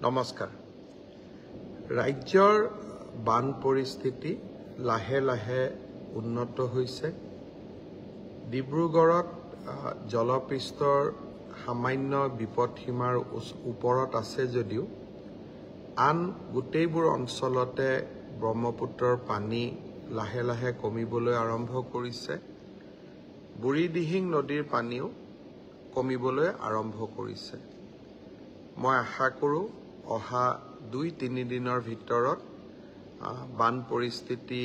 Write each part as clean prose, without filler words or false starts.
নমস্কাৰ। ৰাজ্যৰ বান পৰিস্থিতি লাহে লাহে উন্নত হৈছে। ডিব্ৰুগড়ত জলপৃষ্ঠৰ সামান্য বিপদসীমাৰ ওপৰত আছে যদিও আন গোটেইবোৰ অঞ্চলতে ব্ৰহ্মপুত্ৰৰ পানী লাহে লাহে কমিবলৈ আৰম্ভ কৰিছে। বুঢ়ীদিহিং নদীৰ পানীও কমিবলৈ আৰম্ভ কৰিছে। মই আশা কৰোঁ অহা 2-3 দিনৰ ভিতৰত বান পৰিস্থিতি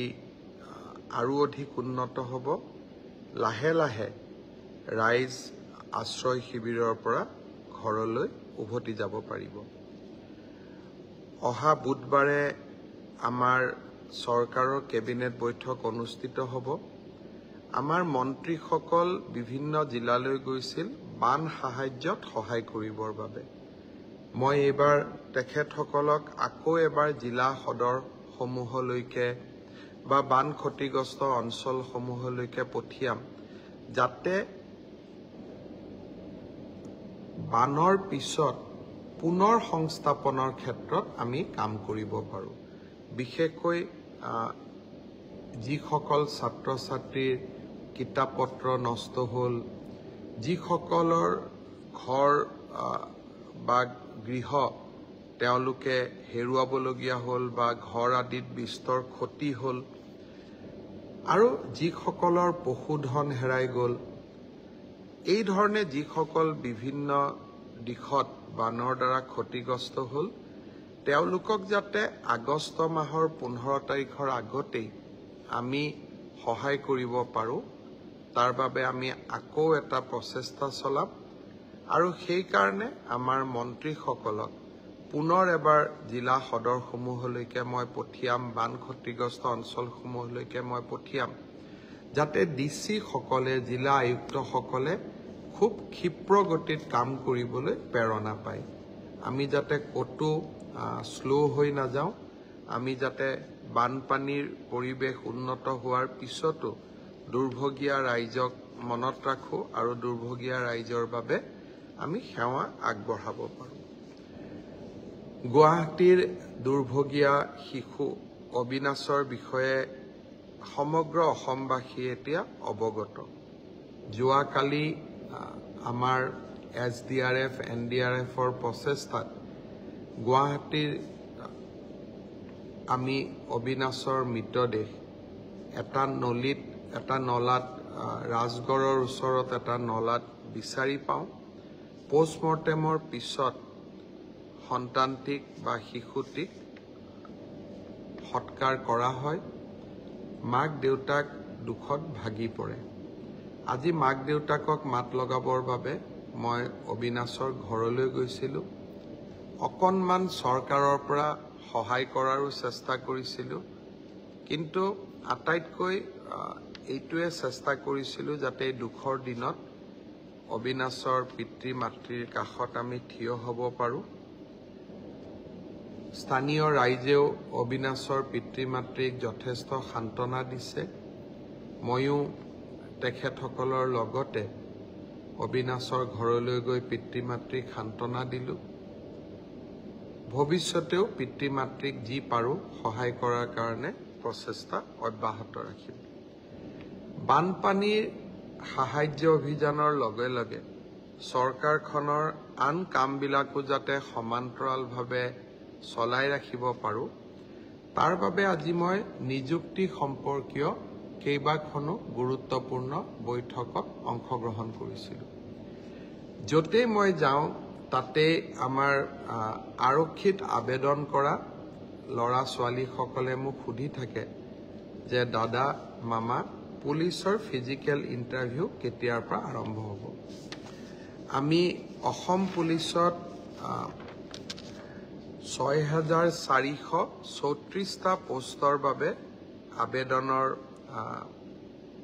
আৰু অধিক উন্নত হ'ব। লাহে লাহে ৰাইজ আশ্ৰয় শিবিৰৰ পৰা ঘৰলৈ উভতি যাব পাৰিব। অহা বুধবাৰে আমাৰ চৰকাৰৰ কেবিনেট বৈঠক অনুষ্ঠিত হ'ব। আমাৰ মন্ত্ৰীসকল বিভিন্ন জিলালৈ গৈছিল বান সাহায্যত সহায় কৰিবৰ বাবে। মই এইবাৰ তেখেতসকলক আকৌ এবাৰ জিলা সদৰসমূহলৈকে বা বান ক্ষতিগ্ৰস্ত অঞ্চলসমূহলৈকে পঠিয়াম, যাতে বানৰ পিছত পুনৰ সংস্থাপনৰ ক্ষেত্ৰত আমি কাম কৰিব পাৰোঁ। বিশেষকৈ যিসকল ছাত্ৰ ছাত্ৰীৰ কিতাপ পত্ৰ নষ্ট হ'ল, যিসকলৰ ঘৰ বা গৃহ তেওঁলোকে হেৰুৱাবলগীয়া হ'ল বা ঘৰ আদিত বিস্তৰ ক্ষতি হ'ল, আৰু যিসকলৰ পশুধন হেৰাই গ'ল, এই ধৰণে যিসকল বিভিন্ন দিশত বানৰ দ্বাৰা ক্ষতিগ্ৰস্ত হ'ল, তেওঁলোকক যাতে আগষ্ট মাহৰ 15 তাৰিখৰ আগতেই আমি সহায় কৰিব পাৰোঁ, তাৰ বাবে আমি আকৌ এটা প্ৰচেষ্টা চলাম। আৰু সেইকাৰণে আমাৰ মন্ত্ৰীসকলক পুনৰ এবাৰ জিলা সদৰসমূহলৈকে মই পঠিয়াম, বান ক্ষতিগ্ৰস্ত অঞ্চলসমূহলৈকে মই পঠিয়াম, যাতে ডিচিসকলে, জিলা আয়ুক্তসকলে খুব ক্ষীপ্ৰ গতিত কাম কৰিবলৈ প্ৰেৰণা পায়। আমি যাতে ক'তো শ্ল' হৈ নাযাওঁ, আমি যাতে বানপানীৰ পৰিৱেশ উন্নত হোৱাৰ পিছতো দুৰ্ভগীয়া ৰাইজক মনত ৰাখোঁ আৰু দুৰ্ভগীয়া ৰাইজৰ বাবে আমি সেৱা আগবঢ়াব পাৰোঁ। গুৱাহাটীৰ দুৰ্ভগীয়া শিশু অবিনাশৰ বিষয়ে সমগ্ৰ অসমবাসী এতিয়া অৱগত। যোৱাকালি আমাৰ SDRF, NDRFৰ প্ৰচেষ্টাত গুৱাহাটীৰ আমি অবিনাশৰ মৃতদেহ এটা নলাত ৰাজগড়ৰ ওচৰত এটা নলাত বিচাৰি পাওঁ। পোষ্টমৰ্টেমৰ পিছত সন্তানটিক বা শিশুটিক সৎকাৰ কৰা হয়। মাক দেউতাক দুখত ভাগি পৰে। আজি মাক দেউতাকক মাত লগাবৰ বাবে মই অবিনাশৰ ঘৰলৈ গৈছিলোঁ। অকণমান চৰকাৰৰ পৰা সহায় কৰাৰো চেষ্টা কৰিছিলোঁ, কিন্তু আটাইতকৈ এইটোৱে চেষ্টা কৰিছিলোঁ যাতে এই দুখৰ দিনত অবিনাশৰ পিতৃ মাতৃৰ কাষত আমি থিয় হ'ব পাৰোঁ। স্থানীয় ৰাইজেও অবিনাশৰ পিতৃ মাতৃক যথেষ্ট সান্তনা দিছে। ময়ো তেখেতসকলৰ লগতে অবিনাশৰ ঘৰলৈ গৈ পিতৃ মাতৃক সান্তনা দিলোঁ। ভৱিষ্যতেও পিতৃ মাতৃক যি পাৰোঁ সহায় কৰাৰ কাৰণে প্ৰচেষ্টা অব্যাহত ৰাখিম। বানপানীৰ সাহায্য অভিযানৰ লগে লগে চৰকাৰখনৰ আন কামবিলাকো যাতে সমান্তৰালভাৱে চলাই ৰাখিব পাৰোঁ, তাৰ বাবে আজি মই নিযুক্তি সম্পৰ্কীয় কেইবাখনো গুৰুত্বপূৰ্ণ বৈঠকত অংশগ্ৰহণ কৰিছিলোঁ। য'তেই মই যাওঁ তাতেই আমাৰ আৰক্ষীত আবেদন কৰা ল'ৰা ছোৱালীসকলে মোক সুধি থাকে যে দাদা, মামা, পুলিচৰ ফিজিকেল ইণ্টাৰভিউ কেতিয়াৰ পৰা আৰম্ভ হ'ব। আমি অসম পুলিচত 6,434টা পোষ্টৰ বাবে আবেদনৰ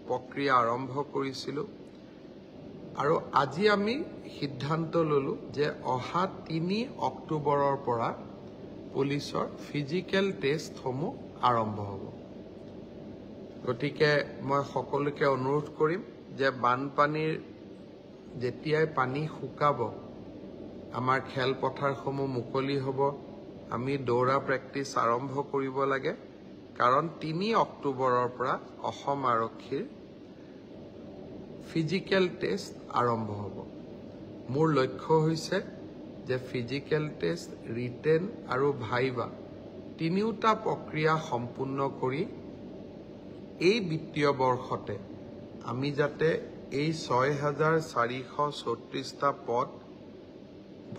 প্ৰক্ৰিয়া আৰম্ভ কৰিছিলোঁ, আৰু আজি আমি সিদ্ধান্ত ল'লোঁ যে অহা 3 অক্টোবৰৰ পৰা পুলিচৰ ফিজিকেল টেষ্টসমূহ আৰম্ভ হ'ব। গতিকে মই সকলোকে অনুৰোধ কৰিম যে বানপানীৰ যেতিয়াই পানী শুকাব আমাৰ খেলপথাৰসমূহ মুকলি হ'ব আমি দৌৰা প্ৰেক্টিছ আৰম্ভ কৰিব লাগে কাৰণ 3 অক্টোবৰৰ পৰা অসম আৰক্ষীৰ ফিজিক্যাল টেষ্ট আৰম্ভ হ'ব মোৰ লক্ষ্য হৈছে যে ফিজিক্যাল টেষ্ট ৰিটেন আৰু ভাইভা তিনিওটা প্ৰক্ৰিয়া সম্পূৰ্ণ কৰি এই বিত্তীয় বৰ্ষতে আমি যাতে এই 6434টা পদ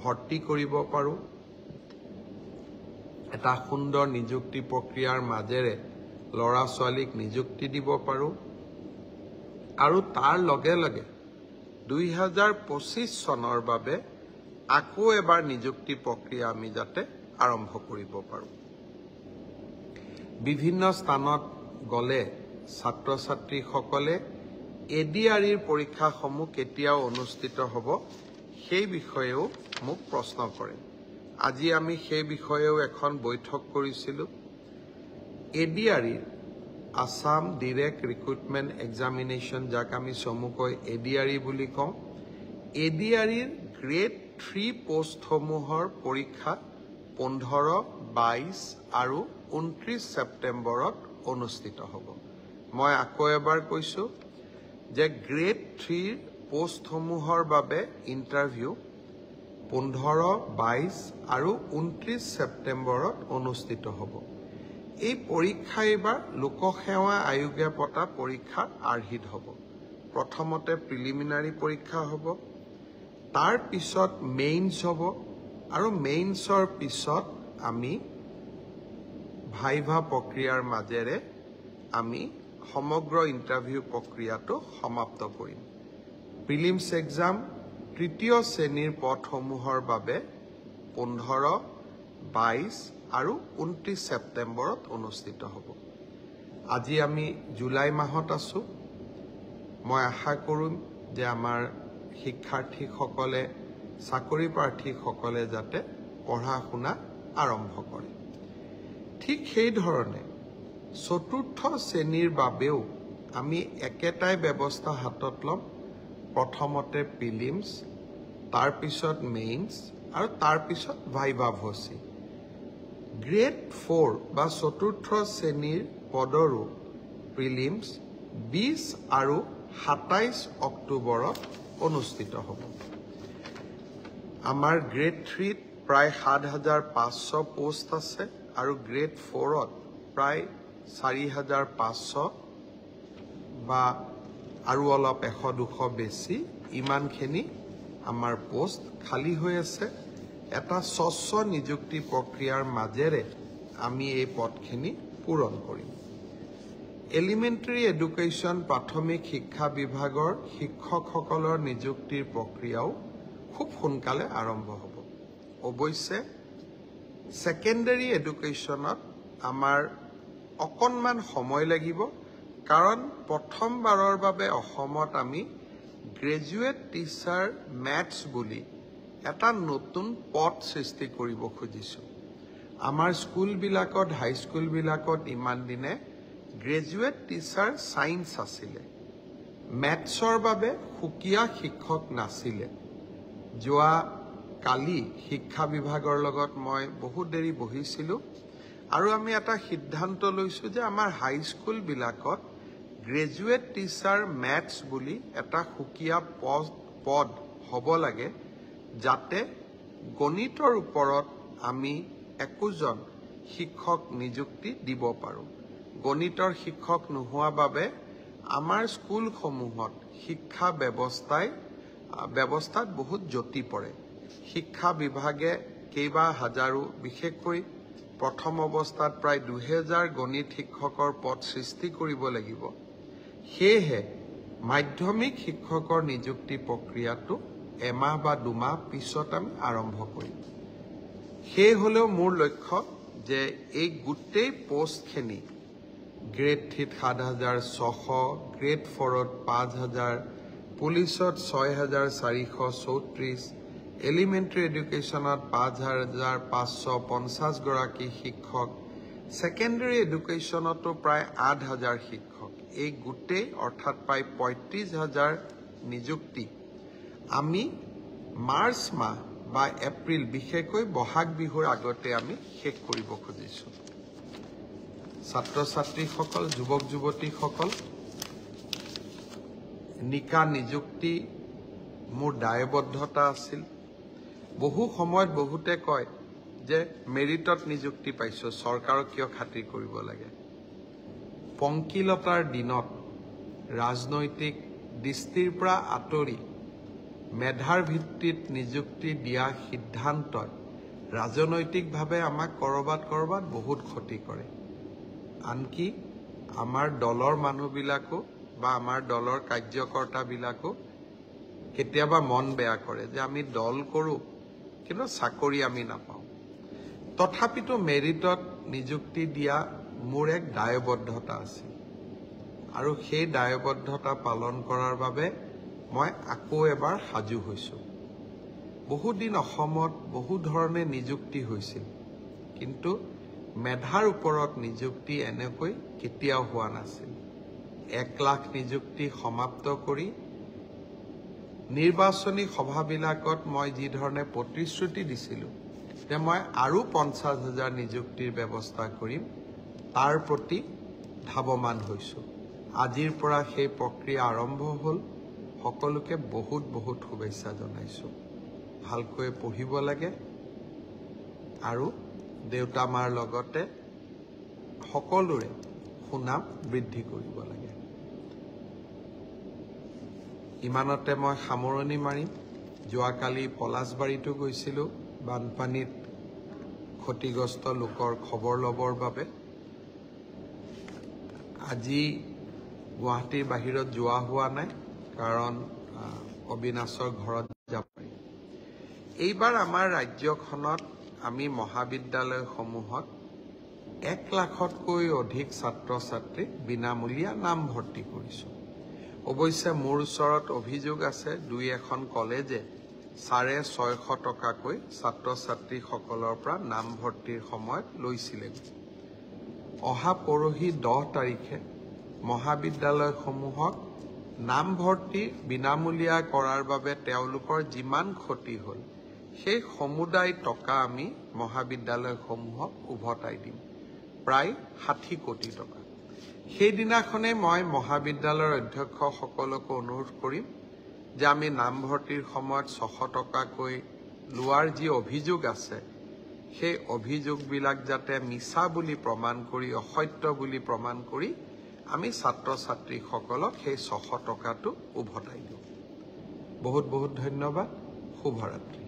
ভৰ্তি কৰিব পাৰো এটা সুন্দৰ নিযুক্তি প্ৰক্ৰিয়াৰ মাজেৰে লৰা ছোৱালীক নিযুক্তি দিব পাৰো আৰু তাৰ লগে লগে 2025 চনৰ বাবে আকৌ এবাৰ নিযুক্তি প্ৰক্ৰিয়া আমি যাতে আৰম্ভ কৰিব পাৰো বিভিন্ন স্থানত গলে ছাত্ৰ ছাত্ৰীসকলে এডিআৰইৰ পৰীক্ষাসমূহ কেতিয়া অনুষ্ঠিত হ'ব সেই বিষয়েও মোক প্ৰশ্ন কৰে আজি আমি সেই বিষয়েও এখন বৈঠক কৰিছিলো এডিআৰইৰ আসাম ডাইৰেক্ট ৰিক্ৰুটমেন্ট এক্সামিনেশ্যন যাক আমি চমুকৈ এডিআৰই বুলি কওঁ এডিআৰইৰ গ্ৰেড 3 পোষ্টসমূহৰ পৰীক্ষা 15, 22 আৰু 29 ছেপ্টেম্বৰত অনুষ্ঠিত হ'ব মই আকৌ এবাৰ কৈছো যে গ্ৰেড 3 পোষ্টসমূহৰ বাবে ইন্টাৰভিউ 15, 22 আৰু 29 ছেপ্টেম্বৰত অনুষ্ঠিত হ'ব এই পৰীক্ষা এবাৰ লোকসেৱা আয়োগে পতা পৰীক্ষাৰ আৰ্হিত হ'ব প্ৰথমতে প্ৰিলিমিনাৰী পৰীক্ষা হ'ব তাৰ পিছত মেইনছ হ'ব আৰু মেইনছৰ পিছত আমি ভাইভা প্ৰক্ৰিয়াৰ মাজেৰে আমি সমগ্ৰ ইন্টাৰভিউ প্ৰক্ৰিয়াটো সমাপ্ত কৰিম প্ৰিলিমছ এক্সাম তৃতীয় শ্ৰেণীৰ পদসমূহৰ বাবে 15, 22 আৰু 29 ছেপ্টেম্বৰত অনুষ্ঠিত হ'ব আজি আমি জুলাই মাহত আছো মই আশা কৰিম যে আমাৰ শিক্ষাৰ্থীসকলে চাকৰি প্ৰাৰ্থীসকলে যাতে পঢ়া শুনা আৰম্ভ কৰে ঠিক সেই ধৰণে চতুৰ্থ শ্ৰেণীৰ বাবেও আমি একেটাই ব্যৱস্থা হাতত ল'ম প্ৰথমতে প্ৰিলিমছ তাৰ পিছত মেইনছ আৰু তাৰ পিছত ভাইভা ভৰ্তি গ্ৰেড 4 বা চতুৰ্থ শ্ৰেণীৰ পদৰো প্ৰিলিমছ 20 আৰু 27 অক্টোবৰত অনুষ্ঠিত হ'ব আমাৰ গ্ৰেড 3 প্ৰায় 7500 পোষ্ট আছে আৰু গ্ৰেড 4ত প্ৰায় 4500 বা আৰু অলপ 100-200 বেছি ইমানখিনি আমাৰ পোষ্ট খালী হৈ আছে এটা স্বচ্ছ নিযুক্তি প্ৰক্ৰিয়াৰ মাজেৰে আমি এই পদখিনি পূৰণ কৰিম এলিমেণ্টাৰী এডুকেশ্যন প্ৰাথমিক শিক্ষা বিভাগৰ শিক্ষকসকলৰ নিযুক্তিৰ প্ৰক্ৰিয়াও খুব সোনকালে আৰম্ভ হ'ব অৱশ্যে সেকেন্ডাৰী এডুকেশ্যনত আমাৰ অকণমান সময় লাগিব কাৰণ প্ৰথমবাৰৰ বাবে অসমত আমি গ্ৰেজুৱেট টিচাৰ মেথছ বুলি এটা নতুন পদ সৃষ্টি কৰিব খুজিছো আমাৰ স্কুলবিলাকত হাই স্কুলবিলাকত ইমান দিনে গ্ৰেজুৱেট টিচাৰ সায়েন্স আছিলে মেথছৰ বাবে সুকীয়া শিক্ষক নাছিলে যোৱা কালি শিক্ষা বিভাগৰ লগত মই বহুত দেৰি বহিছিলো আৰু আমি এটা সিদ্ধান্ত লৈছো যে আমাৰ হাই স্কুলবিলাকত গ্ৰেজুৱেট টিচাৰ মেথছ বুলি এটা সুকীয়া পদ হ'ব লাগে যাতে গণিতৰ ওপৰত আমি একোজন শিক্ষক নিযুক্তি দিব পাৰো গণিতৰ শিক্ষক নোহোৱা বাবে আমাৰ স্কুলসমূহত শিক্ষা ব্যৱস্থাত বহুত জটি পৰে শিক্ষা বিভাগে কেইবা হাজাৰো বিশেষকৈ প্ৰথম অৱস্থাত প্ৰায় 2000 গণিত শিক্ষকৰ পদ সৃষ্টি কৰিব লাগিব সেয়েহে মাধ্যমিক শিক্ষকৰ নিযুক্তি প্ৰক্ৰিয়াটো এমাহ বা দুমাহ পিছত আমি আৰম্ভ কৰিম সেই হলেও মোৰ লক্ষ্য যে এই গোটেই পোষ্টখিনি গ্ৰেড 3 7600 গ্ৰেড 4ত 5000 পুলিচত 6434 এলিমেণ্টাৰী এডুকেশ্যনত 5550 গৰাকী শিক্ষক সেকেন্ডাৰী এডুকেশ্যনতো প্ৰায় 8000 শিক্ষক এই গোটেই অৰ্থাৎ প্ৰায় 35000 নিযুক্তি আমি মাৰ্চ মাহ বা এপ্ৰিল বিশেষকৈ বহাগ বিহুৰ আগতে আমি শেষ কৰিব খুজিছো ছাত্ৰ ছাত্ৰীসকল যুৱক যুৱতীসকল নিকা নিযুক্তি মোৰ দায়বদ্ধতা আছিল বহু সময়ত বহুতে কয় যে মেৰিটত নিযুক্তি পাইছো চৰকাৰক কিয় খাতিৰ কৰিব লাগে পংকিলতাৰ দিনত ৰাজনৈতিক দৃষ্টিৰ পৰা আঁতৰি মেধাৰ ভিত্তিত নিযুক্তি দিয়া সিদ্ধান্তই ৰাজনৈতিকভাৱে আমাক কৰবাত বহুত ক্ষতি কৰে আনকি আমাৰ দলৰ মানুহবিলাকো বা আমাৰ দলৰ কাৰ্যকৰ্তাবিলাকো কেতিয়াবা মন বেয়া কৰে যে আমি দল কৰো কিন্তু চাকৰি আমি নাপাওঁ তথাপিতো মেৰিটত নিযুক্তি দিয়া মোৰ এক দায়বদ্ধতা আছে আৰু সেই দায়বদ্ধতা পালন কৰাৰ বাবে মই আকৌ এবাৰ সাজু হৈছো বহুদিন অসমত বহু ধৰণে নিযুক্তি হৈছিল কিন্তু মেধাৰ ওপৰত নিযুক্তি এনেকৈ কেতিয়াও হোৱা নাছিল 1 লাখ নিযুক্তি সমাপ্ত কৰি নিৰ্বাচনী সভাবিলাকত মই যি ধৰণে প্ৰতিশ্ৰুতি দিছিলো যে মই আৰু 50,000 নিযুক্তিৰ ব্যৱস্থা কৰিম তাৰ প্ৰতি ধাৱমান হৈছো আজিৰ পৰা সেই প্ৰক্ৰিয়া আৰম্ভ হ'ল সকলোকে বহুত শুভেচ্ছা জনাইছো ভালকৈ পঢ়িব লাগে আৰু দেউতা মাৰ লগতে সকলোৰে সুনাম বৃদ্ধি কৰিব লাগে ইমানতে মই সামৰণি মাৰিম যোৱাকালি পলাশবাৰীতো গৈছিলো বানপানীত ক্ষতিগ্ৰস্ত লোকৰ খবৰ লবৰ বাবে আজি গুৱাহাটীৰ বাহিৰত যোৱা হোৱা নাই কাৰণ অবিনাশৰ ঘৰত যাব পাৰি এইবাৰ আমাৰ ৰাজ্যখনত আমি মহাবিদ্যালয়সমূহত 1 লাখতকৈ অধিক ছাত্ৰ ছাত্ৰী বিনামূলীয়া নাম ভৰ্তি কৰিছো অৱশ্যে মোৰ ওচৰত অভিযোগ আছে দুই এখন কলেজে 650 টকাকৈ ছাত্ৰ ছাত্ৰীসকলৰ পৰা নাম ভৰ্তিৰ সময়ত লৈছিলে অহা পৰহি 10 তাৰিখে মহাবিদ্যালয়সমূহক নাম ভৰ্তি বিনামূলীয়া কৰাৰ বাবে তেওঁলোকৰ যিমান ক্ষতি হ'ল সেই সমুদায় টকা আমি মহাবিদ্যালয়সমূহক উভতাই দিম প্ৰায় 60 কোটি টকা সেই দিনাখনে মই মহাবিদ্যালয়ৰ অধ্যক্ষসকলক অনুৰোধ কৰিম যে আমি নাম ভৰ্তিৰ সময়ত 600 টকাকৈ লোৱাৰ যি অভিযোগ আছে সেই অভিযোগবিলাক যাতে মিছা বুলি প্ৰমাণ কৰি অসত্য বুলি প্ৰমাণ কৰি আমি ছাত্ৰ ছাত্ৰীসকলক সেই 600 টকাটো উভতাই দিওঁ বহুত ধন্যবাদ শুভৰাত্ৰি